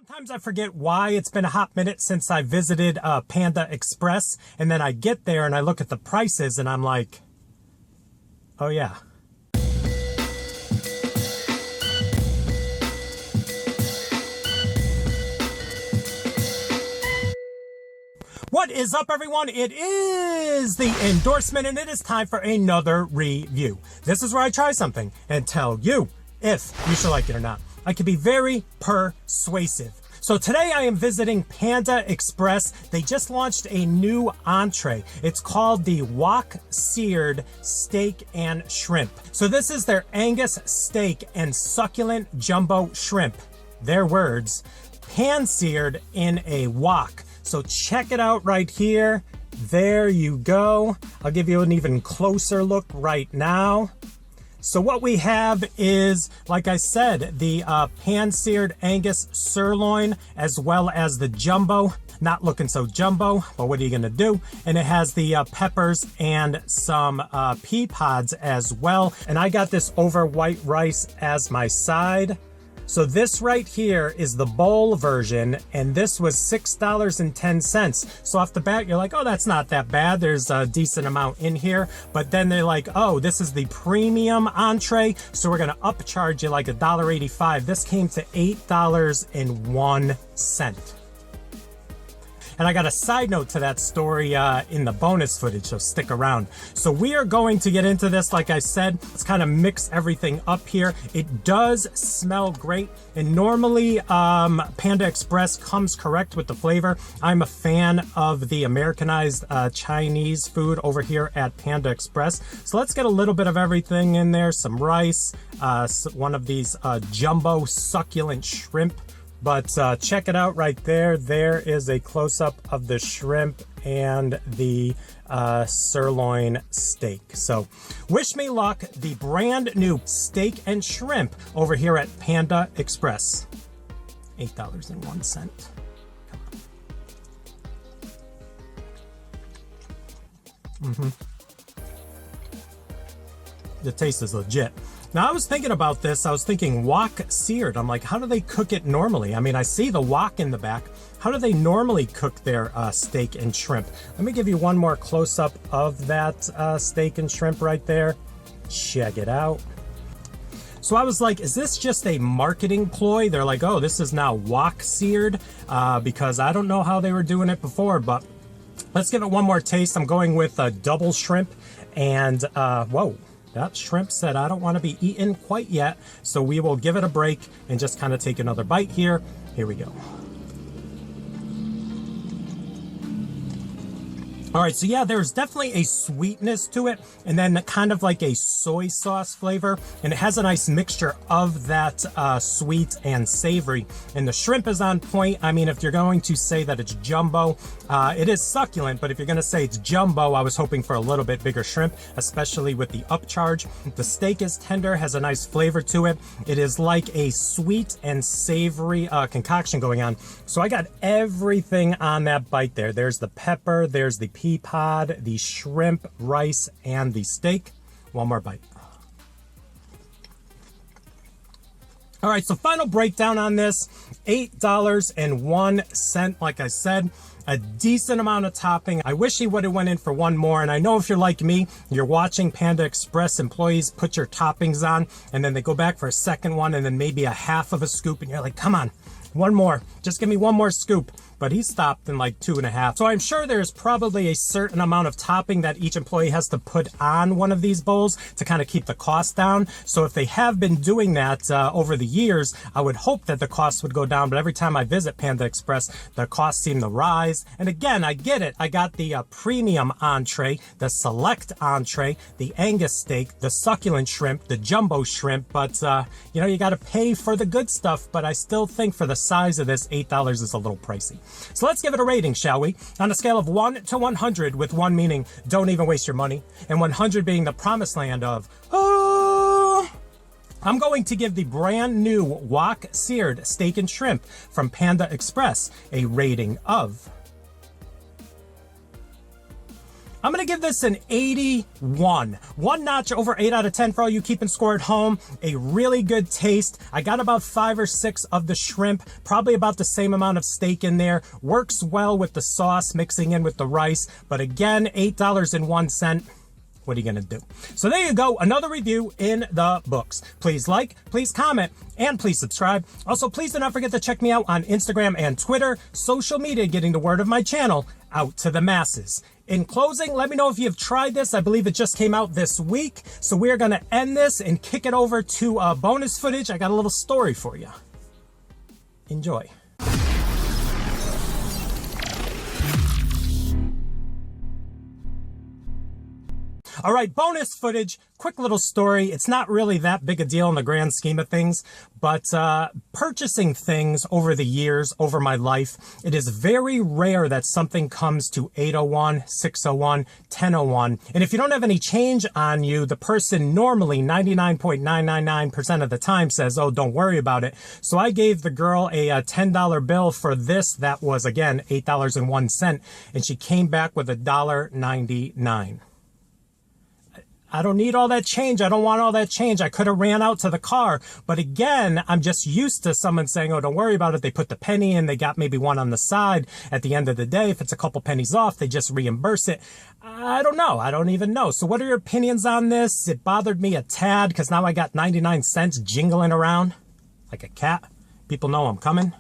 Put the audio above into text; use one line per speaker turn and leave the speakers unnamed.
Sometimes I forget why it's been a hot minute since I visited Panda Express, and then I get there and I look at the prices and I'm like, oh yeah. What is up, everyone? It is the endorsement, and it is time for another review. This is where I try something and tell you if you should like it or not. I can be very persuasive. So today I am visiting Panda Express. They just launched a new entree. It's called the Wok Seared Steak and Shrimp. So this is their Angus steak and succulent jumbo shrimp. Their words, pan-seared in a wok. So check it out right here. There you go. I'll give you an even closer look right now. So what we have is, like I said, the pan-seared Angus sirloin, as well as the jumbo. Not looking so jumbo, but what are you gonna do? And it has the peppers and some pea pods as well. And I got this over white rice as my side. So this right here is the bowl version, and this was $6.10. So off the bat, you're like, oh, that's not that bad. There's a decent amount in here. But then they're like, oh, this is the premium entree, so we're gonna upcharge you like $1.85. This came to $8.01. And I got a side note to that story in the bonus footage, so stick around. So we are going to get into this, like I said. Let's kind of mix everything up here. It does smell great. And normally Panda Express comes correct with the flavor. I'm a fan of the Americanized Chinese food over here at Panda Express. So let's get a little bit of everything in there. Some rice, one of these jumbo succulent shrimp. But check it out right there. There is a close-up of the shrimp and the sirloin steak. So wish me luck. The brand new steak and shrimp over here at Panda Express. $8.01. Come on. The taste is legit. Now, I was thinking about this. I was thinking wok seared. I'm like, how do they cook it normally? I mean, I see the wok in the back. How do they normally cook their steak and shrimp? Let me give you one more close-up of that steak and shrimp right there. Check it out. So I was like, is this just a marketing ploy? They're like, oh, this is now wok seared, because I don't know how they were doing it before, but let's give it one more taste. I'm going with double shrimp, and whoa. That shrimp said, I don't want to be eaten quite yet, so we will give it a break and just kind of take another bite here. Here we go. All right, so yeah, there's definitely a sweetness to it, and then kind of like a soy sauce flavor, and it has a nice mixture of that sweet and savory. And the shrimp is on point. I mean, if you're going to say that it's jumbo, it is succulent, but if you're gonna say it's jumbo, I was hoping for a little bit bigger shrimp, especially with the upcharge. The steak is tender, has a nice flavor to it. It is like a sweet and savory concoction going on. So I got everything on that bite there. There's the pepper, there's the pea pod, the shrimp, rice, and the steak. One more bite. All right, so final breakdown on this, $8.01. Like I said, a decent amount of topping. I wish he would have went in for one more. And I know if you're like me, you're watching Panda Express employees put your toppings on, and then they go back for a second one, and then maybe a half of a scoop, and you're like, come on, one more. Just give me one more scoop. But he stopped in like 2.5. So I'm sure there's probably a certain amount of topping that each employee has to put on one of these bowls to kind of keep the cost down. So if they have been doing that over the years, I would hope that the costs would go down. But every time I visit Panda Express, the costs seem to rise. And again, I get it. I got the premium entree, the select entree, the Angus steak, the succulent shrimp, the jumbo shrimp. But, you know, you got to pay for the good stuff. But I still think for the size of this, $8 is a little pricey. So let's give it a rating, shall we? On a scale of 1 to 100, with 1 meaning don't even waste your money, and 100 being the promised land of, I'm going to give the brand new Wok Seared Steak and Shrimp from Panda Express a rating of I'm going to give this an 81. One notch over 8 out of 10 for all you keeping score at home. A really good taste. I got about 5 or 6 of the shrimp, probably about the same amount of steak in there. Works well with the sauce mixing in with the rice. But again, $8.01. What are you going to do? So there you go. Another review in the books. Please like, please comment, and please subscribe. Also, please do not forget to check me out on Instagram and Twitter. Social media, getting the word of my channel out to the masses. In closing, let me know if you've tried this. I believe it just came out this week. So we're going to end this and kick it over to bonus footage. I got a little story for you. Enjoy. All right, bonus footage, quick little story. It's not really that big a deal in the grand scheme of things, but purchasing things over the years, over my life, it is very rare that something comes to 801, 601, 1001. And if you don't have any change on you, the person normally 99.999% of the time says, oh, don't worry about it. So I gave the girl a $10 bill for this. That was, again, $8.01. And she came back with $1.99. I don't need all that change. I don't want all that change. I could have ran out to the car. But again, I'm just used to someone saying, oh, don't worry about it. They put the penny in. They got maybe one on the side. At the end of the day, if it's a couple pennies off, they just reimburse it. I don't know. I don't even know. So what are your opinions on this? It bothered me a tad because now I got 99 cents jingling around like a cat. People know I'm coming.